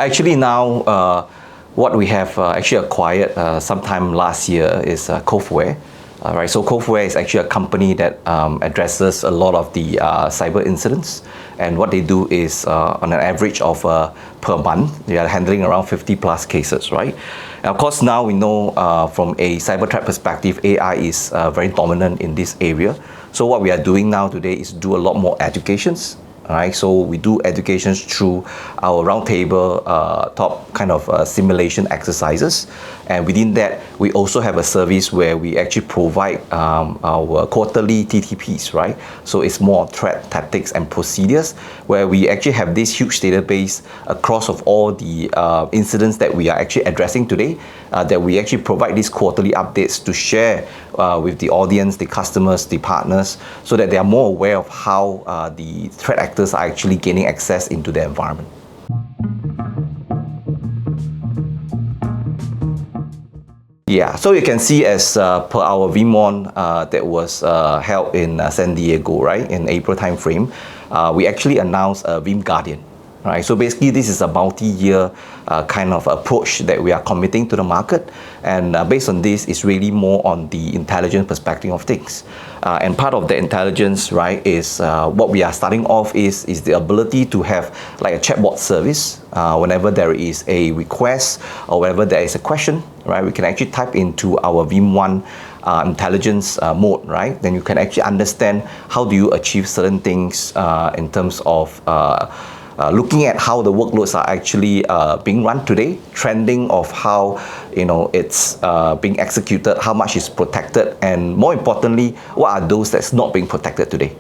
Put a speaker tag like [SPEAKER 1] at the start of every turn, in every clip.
[SPEAKER 1] Actually now, what we have actually acquired sometime last year is Coveware. Right, so Coveware is actually a company that addresses a lot of the cyber incidents, and what they do is on an average of per month, they are handling around 50 plus cases, right? And of course, now we know from a cyber threat perspective, AI is very dominant in this area. So what we are doing now today is do a lot more educations. Right, so we do educations through our roundtable top kind of simulation exercises, and within that we also have a service where we actually provide our quarterly TTPs, right? So it's more threat tactics and procedures, where we actually have this huge database across of all the incidents that we are actually addressing today, that we actually provide these quarterly updates to share with the audience, the customers, the partners, so that they are more aware of how the threat actors are actually gaining access into the environment. Yeah, so you can see as per our Veeam that was held in San Diego, right, in April timeframe, we actually announced a Veeam Guardian. Right, so basically this is a multi-year kind of approach that we are committing to the market, and based on this, it's really more on the intelligence perspective of things. And part of the intelligence, right, is what we are starting off is the ability to have like a chatbot service whenever there is a request or whenever there is a question, right, we can actually type into our Veeam intelligence mode, right? Then you can actually understand how do you achieve certain things in terms of looking at how the workloads are actually being run today, trending of how it's being executed, how much is protected, and more importantly, what are those that's not being protected today.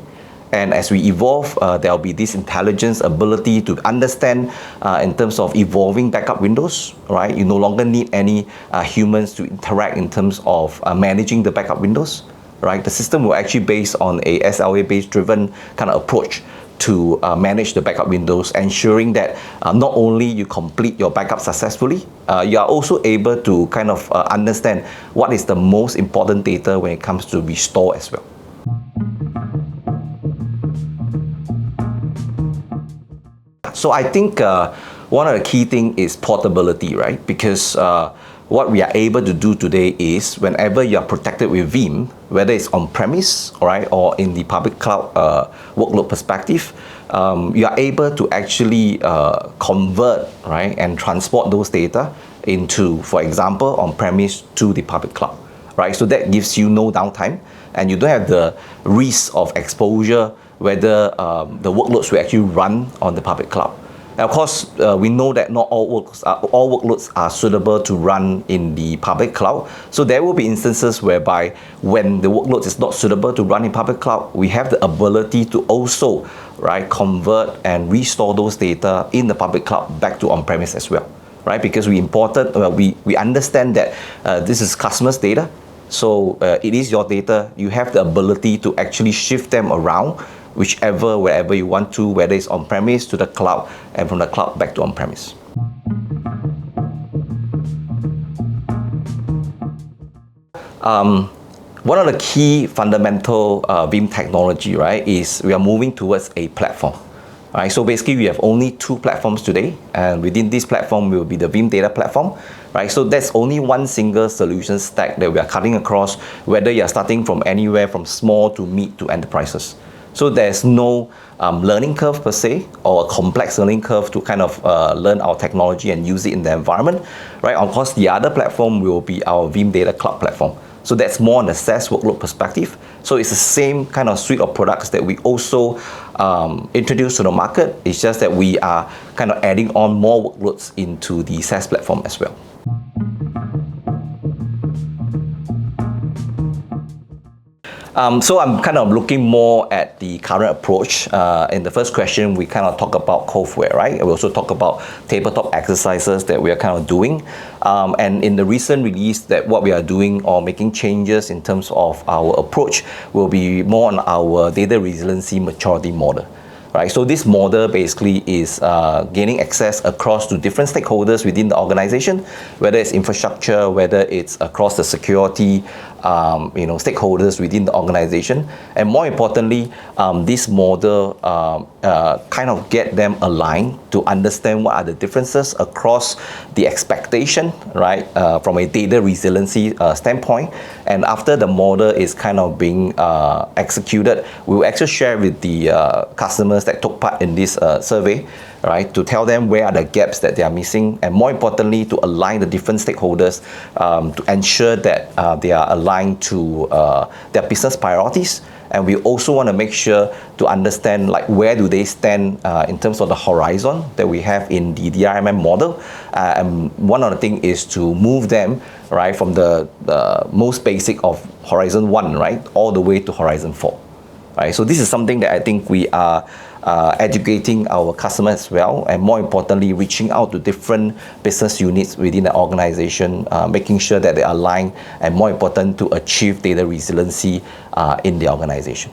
[SPEAKER 1] And as we evolve, there will be this intelligence ability to understand in terms of evolving backup windows, right? You no longer need any humans to interact in terms of managing the backup windows, right? The system will actually based on a SLA-based driven kind of approach to manage the backup windows, ensuring that not only you complete your backup successfully, you are also able to kind of understand what is the most important data when it comes to restore as well. So I think one of the key things is portability, right? Because what we are able to do today is whenever you are protected with Veeam, whether it's on-premise, right, or in the public cloud workload perspective, you are able to actually convert, right, and transport those data into, for example, on-premise to the public cloud, right? So that gives you no downtime, and you don't have the risk of exposure whether the workloads will actually run on the public cloud. And of course, we know that not all workloads are suitable to run in the public cloud. So there will be instances whereby when the workload is not suitable to run in public cloud, we have the ability to also, right, convert and restore those data in the public cloud back to on-premise as well, right? Because we understand that this is customers' data. So it is your data. You have the ability to actually shift them around wherever you want to, whether it's on-premise to the cloud and from the cloud back to on-premise. One of the key fundamental Veeam technology, right, is we are moving towards a platform. Right, so basically we have only two platforms today, and within this platform will be the Veeam Data Platform. Right, so that's only one single solution stack that we are cutting across, whether you are starting from anywhere from small to mid to enterprises. So there's no learning curve per se, or a complex learning curve to kind of learn our technology and use it in the environment. Right, of course, the other platform will be our Veeam Data Cloud platform. So that's more on the SaaS workload perspective. So it's the same kind of suite of products that we also introduce to the market. It's just that we are kind of adding on more workloads into the SaaS platform as well. So I'm kind of looking more at the current approach. In the first question, we kind of talk about Coveware, right? We also talk about tabletop exercises that we are kind of doing. And in the recent release, that what we are doing or making changes in terms of our approach will be more on our data resiliency maturity model. Right, so this model basically is gaining access across to different stakeholders within the organization, whether it's infrastructure, whether it's across the security, stakeholders within the organization, and more importantly, this model kind of get them aligned to understand what are the differences across the expectation, right, from a data resiliency standpoint. And after the model is kind of being executed, we will actually share with the customers that took part in this survey, right, to tell them where are the gaps that they are missing, and more importantly, to align the different stakeholders to ensure that they are aligned to their business priorities. And we also want to make sure to understand like where do they stand in terms of the horizon that we have in the DRMM model. And one of the things is to move them, right, from the most basic of Horizon 1, right, all the way to Horizon 4. Right? So this is something that I think we are educating our customers as well, and more importantly, reaching out to different business units within the organization, making sure that they align, and more important, to achieve data resiliency in the organization.